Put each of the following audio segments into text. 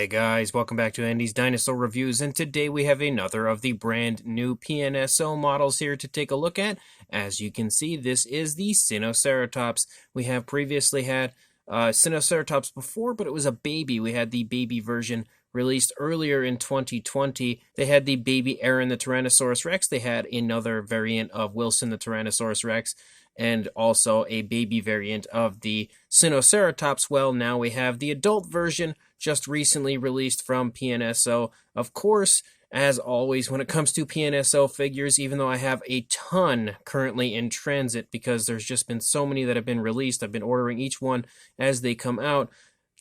Hey guys, welcome back to Andy's Dinosaur Reviews, and today we have another of the brand new PNSO models here to take a look at. As you can see, this is the Sinoceratops. We have previously had Sinoceratops before, but it was a baby. We had the baby version released earlier in 2020. They had the baby Aaron the Tyrannosaurus Rex. They had another variant of Wilson the Tyrannosaurus Rex, and also a baby variant of the Sinoceratops. Well, now we have the adult version just recently released from PNSO. Of course, as always, when it comes to PNSO figures, even though I have a ton currently in transit because there's just been so many that have been released, I've been ordering each one as they come out.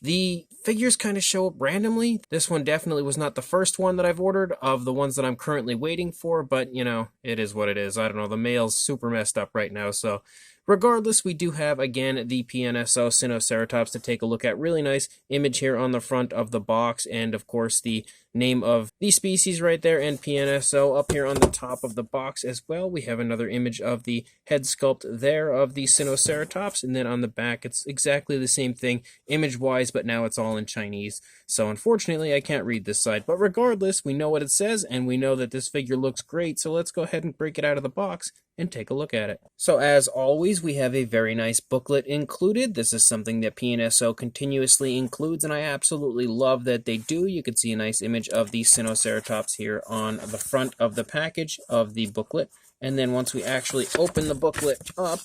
The figures kind of show up randomly. This one definitely was not the first one that I've ordered of the ones that I'm currently waiting for, but, you know, it is what it is. I don't know, the mail's super messed up right now, so regardless, we do have, again, the PNSO Sinoceratops to take a look at. Really nice image here on the front of the box, and, of course, the name of the species right there, and PNSO up here on the top of the box as well. We have another image of the head sculpt there of the Sinoceratops, and then on the back, it's exactly the same thing image-wise, but now it's all in Chinese. So, unfortunately, I can't read this side. But regardless, we know what it says, and we know that this figure looks great, so let's go ahead and break it out of the box and take a look at it. So as always, we have a very nice booklet included. This is something that PNSO continuously includes, and I absolutely love that they do. You can see a nice image of the Sinoceratops here on the front of the package of the booklet. And then once we actually open the booklet up,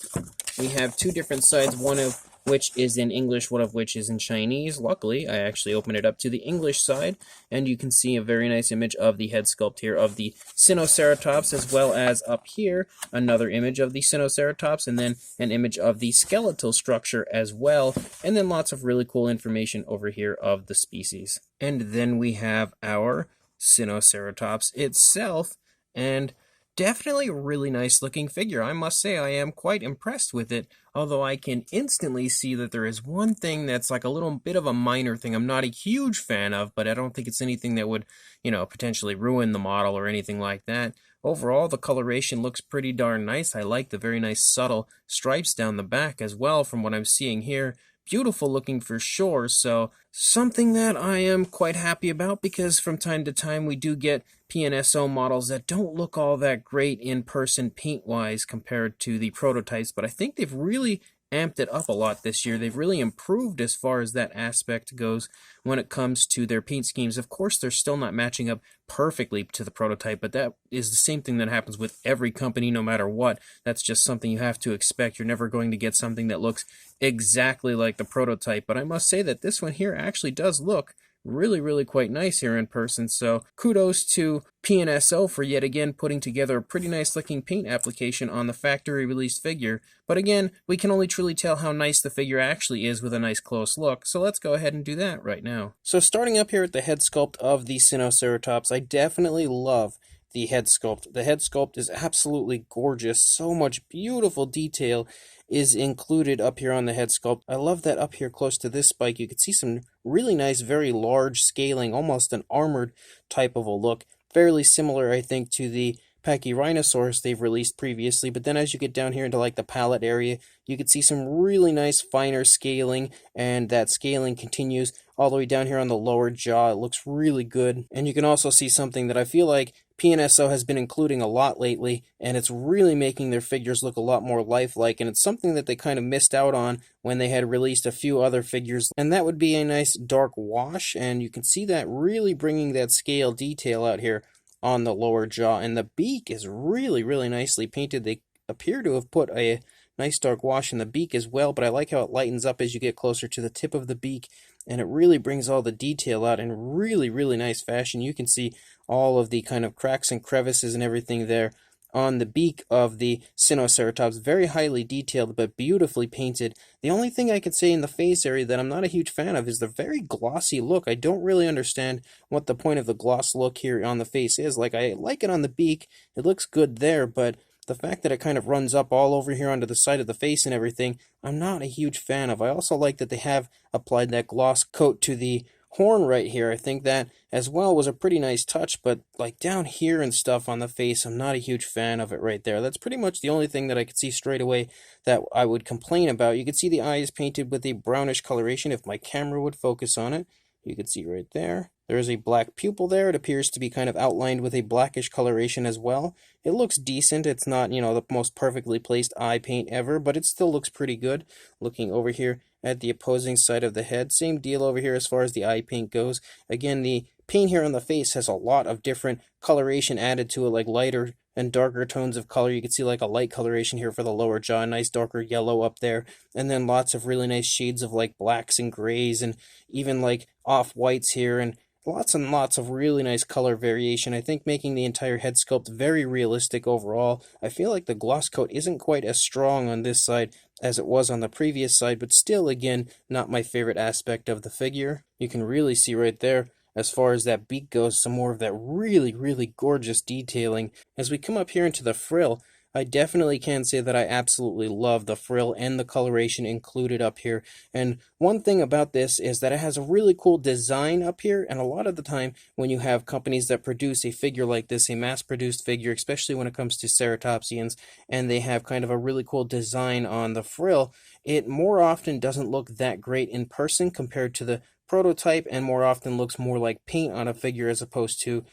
we have two different sides, one of which is in English, one of which is in Chinese. Luckily, I actually opened it up to the English side, and you can see a very nice image of the head sculpt here of the Sinoceratops, as well as up here, another image of the Sinoceratops, and then an image of the skeletal structure as well, and then lots of really cool information over here of the species. And then we have our Sinoceratops itself, and definitely a really nice looking figure. I must say I am quite impressed with it, although I can instantly see that there is one thing that's like a little bit of a minor thing I'm not a huge fan of, but I don't think it's anything that would, you know, potentially ruin the model or anything like that. Overall, the coloration looks pretty darn nice. I like the very nice subtle stripes down the back as well from what I'm seeing here. Beautiful looking for sure, so something that I am quite happy about, because from time to time we do get PNSO models that don't look all that great in person paint-wise compared to the prototypes, but I think they've really amped it up a lot this year. They've really improved as far as that aspect goes when it comes to their paint schemes. Of course, they're still not matching up perfectly to the prototype, but that is the same thing that happens with every company no matter what. That's just something you have to expect. You're never going to get something that looks exactly like the prototype, but I must say that this one here actually does look really quite nice here in person, so kudos to PNSO for yet again putting together a pretty nice looking paint application on the factory released figure. But again, we can only truly tell how nice the figure actually is with a nice close look, so let's go ahead and do that right now. So starting up here at the head sculpt of the Sinoceratops, I definitely love the head sculpt. The head sculpt is absolutely gorgeous. So much beautiful detail is included up here on the head sculpt. I love that up here close to this spike, you can see some really nice, very large scaling, almost an armored type of a look. Fairly similar, I think, to the Pachyrhinosaurus they've released previously, but then as you get down here into like the palate area, you can see some really nice finer scaling, and that scaling continues all the way down here on the lower jaw. It looks really good, and you can also see something that I feel like PNSO has been including a lot lately, and it's really making their figures look a lot more lifelike, and it's something that they kind of missed out on when they had released a few other figures, and that would be a nice dark wash, and you can see that really bringing that scale detail out here on the lower jaw, and the beak is really nicely painted. They appear to have put a nice dark wash in the beak as well, but I like how it lightens up as you get closer to the tip of the beak, and it really brings all the detail out in really nice fashion. You can see all of the kind of cracks and crevices and everything there on the beak of the Sinoceratops. Very highly detailed, but beautifully painted. The only thing I could say in the face area that I'm not a huge fan of is the very glossy look. I don't really understand what the point of the gloss look here on the face is. Like, I like it on the beak. It looks good there, but the fact that it kind of runs up all over here onto the side of the face and everything, I'm not a huge fan of. I also like that they have applied that gloss coat to the horn right here. I think that as well was a pretty nice touch, but like down here and stuff on the face, I'm not a huge fan of it right there. That's pretty much the only thing that I could see straight away that I would complain about. You can see the eyes painted with a brownish coloration if my camera would focus on it. You can see right there. There is a black pupil there. It appears to be kind of outlined with a blackish coloration as well. It looks decent. It's not, the most perfectly placed eye paint ever, but it still looks pretty good. Looking over here at the opposing side of the head, same deal over here as far as the eye paint goes. Again, the paint here on the face has a lot of different coloration added to it, like lighter and darker tones of color. You can see like a light coloration here for the lower jaw, nice darker yellow up there, and then lots of really nice shades of like blacks and grays, and even like off-whites here, and lots of really nice color variation. I think making the entire head sculpt very realistic overall. I feel like the gloss coat isn't quite as strong on this side as it was on the previous side, but still, again, not my favorite aspect of the figure. You can really see right there, as far as that beak goes, some more of that really gorgeous detailing. As we come up here into the frill, I definitely can say that I absolutely love the frill and the coloration included up here. And one thing about this is that it has a really cool design up here, and a lot of the time when you have companies that produce a figure like this, a mass-produced figure, especially when it comes to ceratopsians, and they have kind of a really cool design on the frill, it more often doesn't look that great in person compared to the prototype, and more often looks more like paint on a figure as opposed to,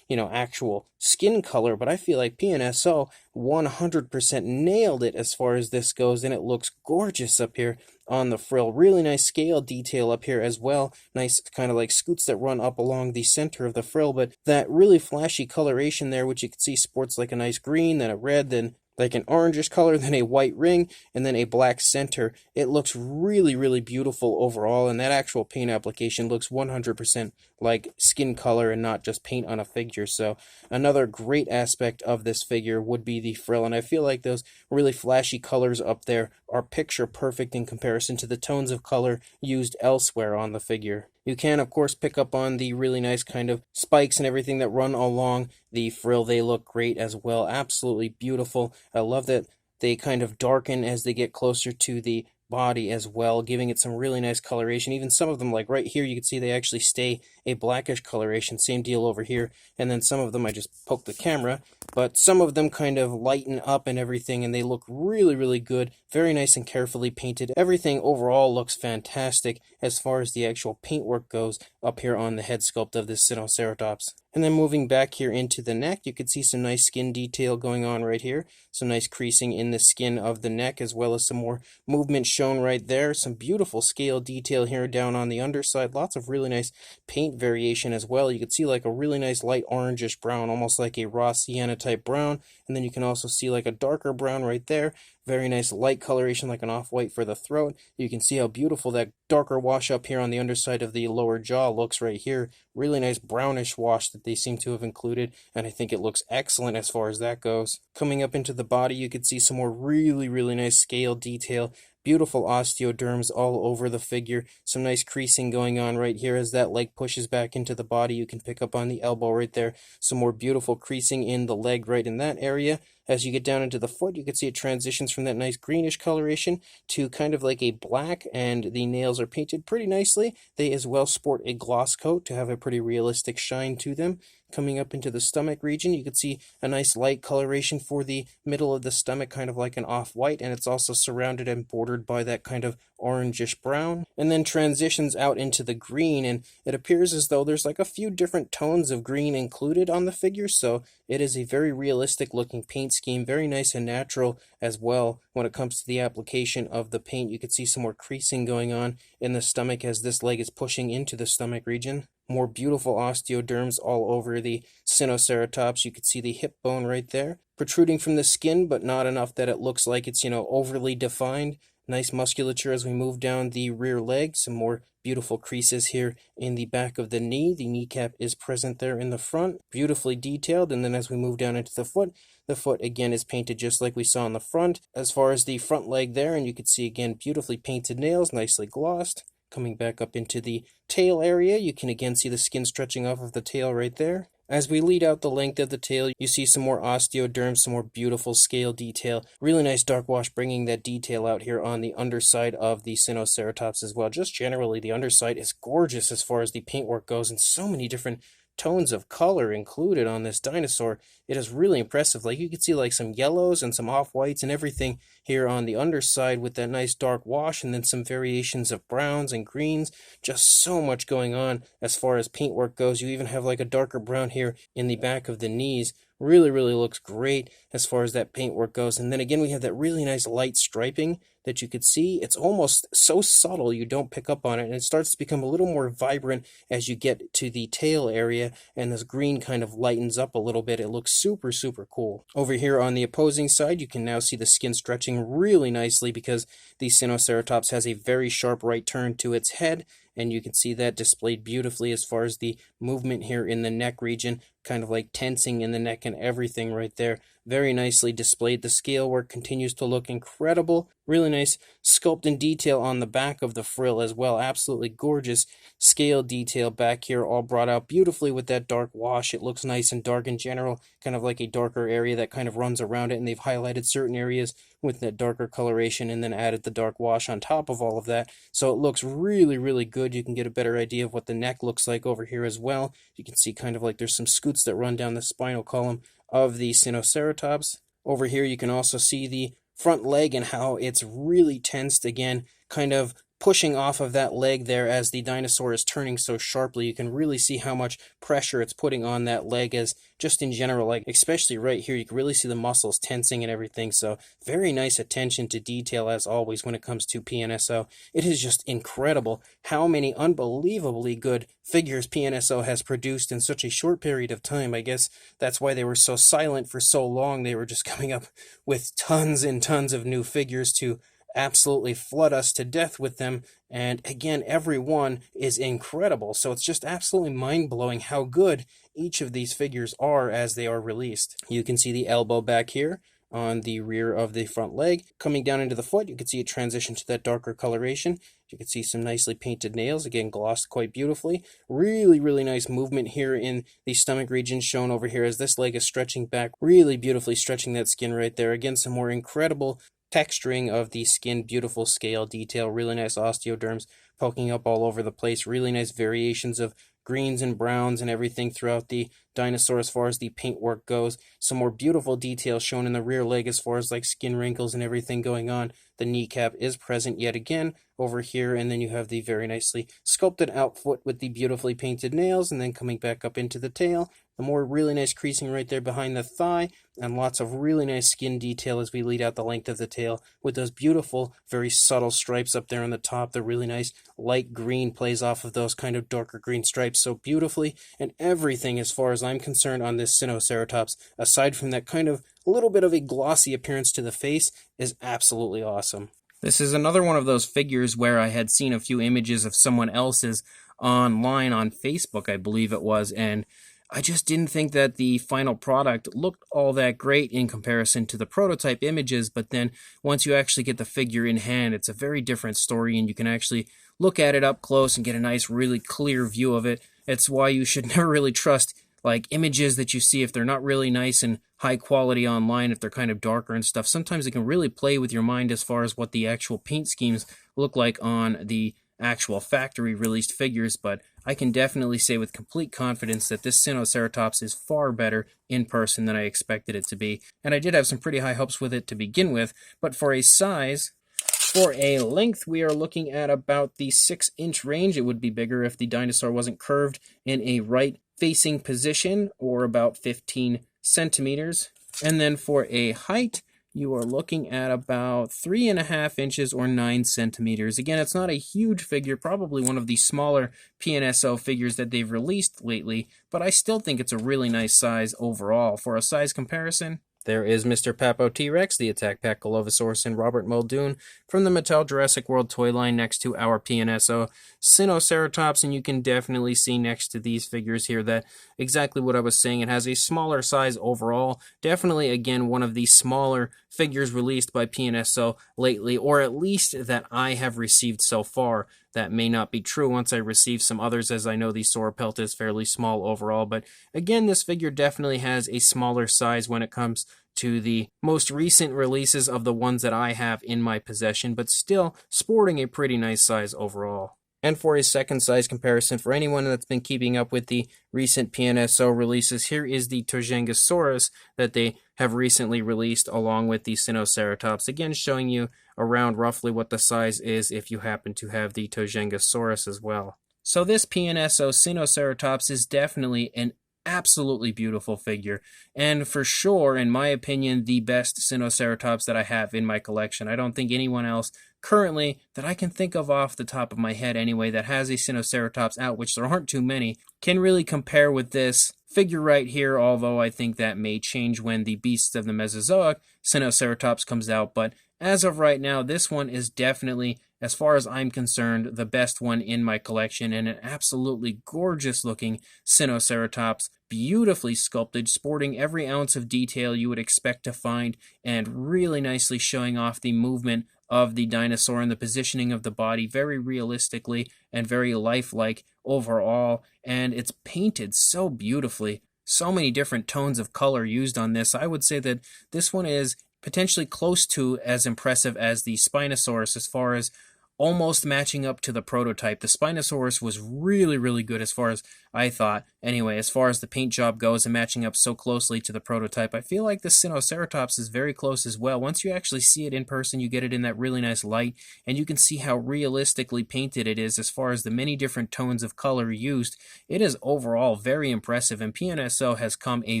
actual skin color. But I feel like PNSO 100% nailed it as far as this goes, and it looks gorgeous up here on the frill. Really nice scale detail up here as well. Nice kind of like scoots that run up along the center of the frill, but that really flashy coloration there, which you can see sports like a nice green, then a red, then like an orangish color, then a white ring, and then a black center. It looks really beautiful overall, and that actual paint application looks 100% like skin color and not just paint on a figure. So another great aspect of this figure would be the frill, and I feel like those really flashy colors up there are picture perfect in comparison to the tones of color used elsewhere on the figure. You can, of course, pick up on the really nice kind of spikes and everything that run along the frill. They look great as well. Absolutely beautiful. I love that they kind of darken as they get closer to the body as well, giving it some really nice coloration. Even some of them, like right here, you can see they actually stay a blackish coloration. Same deal over here. And then some of them, I just poked the camera, but some of them kind of lighten up and everything, and they look really good. Very nice and carefully painted. Everything overall looks fantastic as far as the actual paintwork goes up here on the head sculpt of this Sinoceratops. And then moving back here into the neck, you can see some nice skin detail going on right here. Some nice creasing in the skin of the neck, as well as some more movement shown right there. Some beautiful scale detail here down on the underside. Lots of really nice paint variation as well. You can see like a really nice light orangish brown, almost like a raw sienna type brown. And then you can also see like a darker brown right there. Very nice light coloration, like an off-white for the throat. You can see how beautiful that darker wash up here on the underside of the lower jaw looks right here. Really nice brownish wash that they seem to have included, and I think it looks excellent as far as that goes. Coming up into the body, you can see some more really nice scale detail. Beautiful osteoderms all over the figure. Some nice creasing going on right here as that leg pushes back into the body. You can pick up on the elbow right there. Some more beautiful creasing in the leg right in that area. As you get down into the foot, you can see it transitions from that nice greenish coloration to kind of like a black, and the nails are painted pretty nicely. They as well sport a gloss coat to have a pretty realistic shine to them. Coming up into the stomach region, you can see a nice light coloration for the middle of the stomach, kind of like an off-white, and it's also surrounded and bordered by that kind of orangish brown, and then transitions out into the green, and it appears as though there's like a few different tones of green included on the figure, so it is a very realistic looking paint scheme, very nice and natural as well when it comes to the application of the paint. You can see some more creasing going on in the stomach as this leg is pushing into the stomach region. More beautiful osteoderms all over the Sinoceratops. You can see the hip bone right there, protruding from the skin, but not enough that it looks like it's, overly defined. Nice musculature as we move down the rear leg. Some more beautiful creases here in the back of the knee. The kneecap is present there in the front, beautifully detailed. And then as we move down into the foot again is painted just like we saw on the front. As far as the front leg there, and you can see again beautifully painted nails, nicely glossed. Coming back up into the tail area, you can again see the skin stretching off of the tail right there. As we lead out the length of the tail, you see some more osteoderms, some more beautiful scale detail. Really nice dark wash bringing that detail out here on the underside of the Sinoceratops as well. Just generally, the underside is gorgeous as far as the paintwork goes, and so many different tones of color included on this dinosaur. It is really impressive. Like, you can see like some yellows and some off-whites and everything here on the underside with that nice dark wash, and then some variations of browns and greens. Just so much going on as far as paintwork goes. You even have like a darker brown here in the back of the knees. Really, really looks great as far as that paintwork goes. And then again, we have that really nice light striping that you could see. It's almost so subtle you don't pick up on it, and it starts to become a little more vibrant as you get to the tail area, and this green kind of lightens up a little bit. It looks super, super cool. Over here on the opposing side, you can now see the skin stretching really nicely because the Sinoceratops has a very sharp right turn to its head, and you can see that displayed beautifully as far as the movement here in the neck region, kind of like tensing in the neck and everything right there. Very nicely displayed. The scale work continues to look incredible. Really nice sculpt and detail on the back of the frill as well. Absolutely gorgeous scale detail back here, all brought out beautifully with that dark wash. It looks nice and dark in general, kind of like a darker area that kind of runs around it, and they've highlighted certain areas with that darker coloration and then added the dark wash on top of all of that. So it looks really, really good. You can get a better idea of what the neck looks like over here as well. You can see kind of like there's some scoots that run down the spinal column of the Sinoceratops. Over here you can also see the front leg and how it's really tensed again, kind of pushing off of that leg there as the dinosaur is turning so sharply. You can really see how much pressure it's putting on that leg, as just in general, like especially right here, you can really see the muscles tensing and everything. So very nice attention to detail as always when it comes to PNSO. It is just incredible how many unbelievably good figures PNSO has produced in such a short period of time. I guess that's why they were so silent for so long. They were just coming up with tons and tons of new figures to absolutely flood us to death with them, and again, every one is incredible. So it's just absolutely mind-blowing how good each of these figures are as they are released. You can see the elbow back here on the rear of the front leg. Coming down into the foot, you can see it transition to that darker coloration. You can see some nicely painted nails, again glossed quite beautifully. Really, really nice movement here in the stomach region shown over here as this leg is stretching back, really beautifully stretching that skin right there. Again, some more incredible texturing of the skin, beautiful scale detail, really nice osteoderms poking up all over the place, really nice variations of greens and browns and everything throughout the dinosaur as far as the paintwork goes. Some more beautiful details shown in the rear leg as far as like skin wrinkles and everything going on. The kneecap is present yet again over here, and then you have the very nicely sculpted out foot with the beautifully painted nails, and then coming back up into the tail. The more really nice creasing right there behind the thigh, and lots of really nice skin detail as we lead out the length of the tail with those beautiful, very subtle stripes up there on the top. The really nice light green plays off of those kind of darker green stripes so beautifully, and everything as far as I'm concerned on this Sinoceratops, aside from that kind of a little bit of a glossy appearance to the face, is absolutely awesome. This is another one of those figures where I had seen a few images of someone else's online on Facebook, I believe it was, and I just didn't think that the final product looked all that great in comparison to the prototype images, but then once you actually get the figure in hand, it's a very different story, and you can actually look at it up close and get a nice, really clear view of it. It's why you should never really trust like images that you see if they're not really nice and high quality online, if they're kind of darker and stuff. Sometimes it can really play with your mind as far as what the actual paint schemes look like on the actual factory released figures, but I can definitely say with complete confidence that this Sinoceratops is far better in person than I expected it to be, and I did have some pretty high hopes with it to begin with. But for a size, for a length, we are looking at about the 6-inch range. It would be bigger if the dinosaur wasn't curved in a right facing position, or about 15 centimeters. And then for a height, you are looking at about 3.5 inches or 9 centimeters. Again, it's not a huge figure, probably one of the smaller PNSO figures that they've released lately, but I still think it's a really nice size overall. For a size comparison, there is Mr. Papo T-Rex, the Attack Pack Golovosaurus, and Robert Muldoon from the Mattel Jurassic World toy line next to our PNSO Sinoceratops, and you can definitely see next to these figures here that exactly what I was saying. It has a smaller size overall. Definitely, again, one of the smaller figures released by PNSO lately, or at least that I have received so far. That may not be true once I receive some others, as I know the Sauropelta is fairly small overall, but again, this figure definitely has a smaller size when it comes to the most recent releases of the ones that I have in my possession, but still sporting a pretty nice size overall. And for a second size comparison, for anyone that's been keeping up with the recent PNSO releases, here is the Tojengasaurus that they have recently released along with the Sinoceratops. Again, showing you around roughly what the size is if you happen to have the Tojengasaurus as well. So this PNSO Sinoceratops is definitely an absolutely beautiful figure, and for sure, in my opinion, the best Sinoceratops that I have in my collection. I don't think anyone else currently that I can think of off the top of my head anyway that has a Sinoceratops out, which there aren't too many, can really compare with this figure right here, although I think that may change when the Beasts of the Mesozoic Sinoceratops comes out. But as of right now, this one is definitely, as far as I'm concerned, the best one in my collection, and an absolutely gorgeous looking Sinoceratops, beautifully sculpted, sporting every ounce of detail you would expect to find, and really nicely showing off the movement of the dinosaur and the positioning of the body very realistically and very lifelike overall. And it's painted so beautifully. So many different tones of color used on this. I would say that this one is potentially close to as impressive as the Spinosaurus as far as almost matching up to the prototype. The Spinosaurus was really, really good as far as I thought. Anyway, as far as the paint job goes and matching up so closely to the prototype, I feel like the Sinoceratops is very close as well. Once you actually see it in person, you get it in that really nice light, and you can see how realistically painted it is as far as the many different tones of color used. It is overall very impressive, and PNSO has come a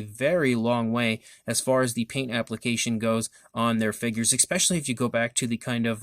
very long way as far as the paint application goes on their figures, especially if you go back to the kind of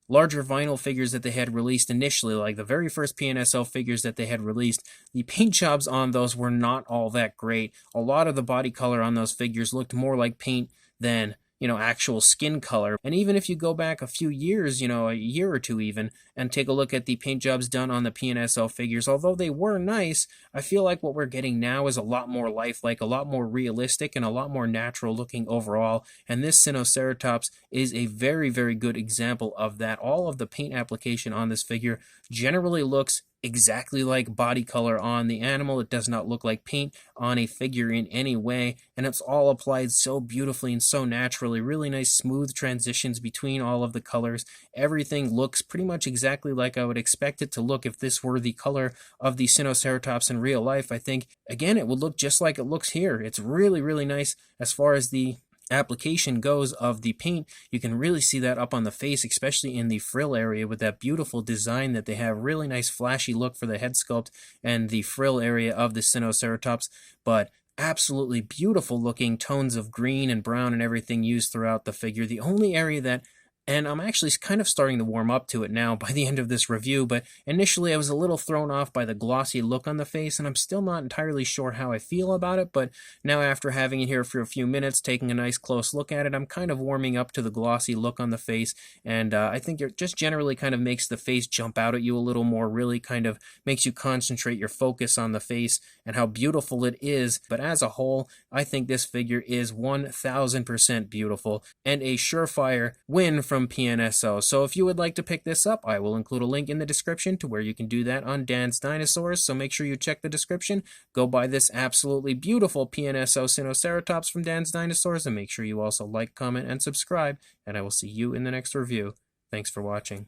larger vinyl figures that they had released initially, like the very first PNSO figures that they had released. The paint jobs on those were not all that great. A lot of the body color on those figures looked more like paint than actual skin color. And even if you go back a few years, a year or two even, and take a look at the paint jobs done on the PNSO figures, although they were nice, I feel like what we're getting now is a lot more lifelike, a lot more realistic, and a lot more natural looking overall. And this Sinoceratops is a very, very good example of that. All of the paint application on this figure generally looks exactly like body color on the animal. It does not look like paint on a figure in any way, and it's all applied so beautifully and so naturally. Really nice smooth transitions between all of the colors. Everything looks pretty much exactly like I would expect it to look if this were the color of the Sinoceratops in real life. I think, again, it would look just like it looks here. It's really, really nice as far as the application goes of the paint. You can really see that up on the face, especially in the frill area with that beautiful design that they have. Really nice flashy look for the head sculpt and the frill area of the Sinoceratops, but absolutely beautiful looking tones of green and brown and everything used throughout the figure. The only area that, and I'm actually kind of starting to warm up to it now by the end of this review, but initially I was a little thrown off by the glossy look on the face, and I'm still not entirely sure how I feel about it, but now after having it here for a few minutes, taking a nice close look at it, I'm kind of warming up to the glossy look on the face, and I think it just generally kind of makes the face jump out at you a little more, really kind of makes you concentrate your focus on the face and how beautiful it is. But as a whole, I think this figure is 1000% beautiful and a surefire win from PNSO. So if you would like to pick this up, I will include a link in the description to where you can do that on Dan's Dinosaurs, so make sure you check the description, go buy this absolutely beautiful PNSO Sinoceratops from Dan's Dinosaurs, and make sure you also like, comment, and subscribe, and I will see you in the next review. Thanks for watching.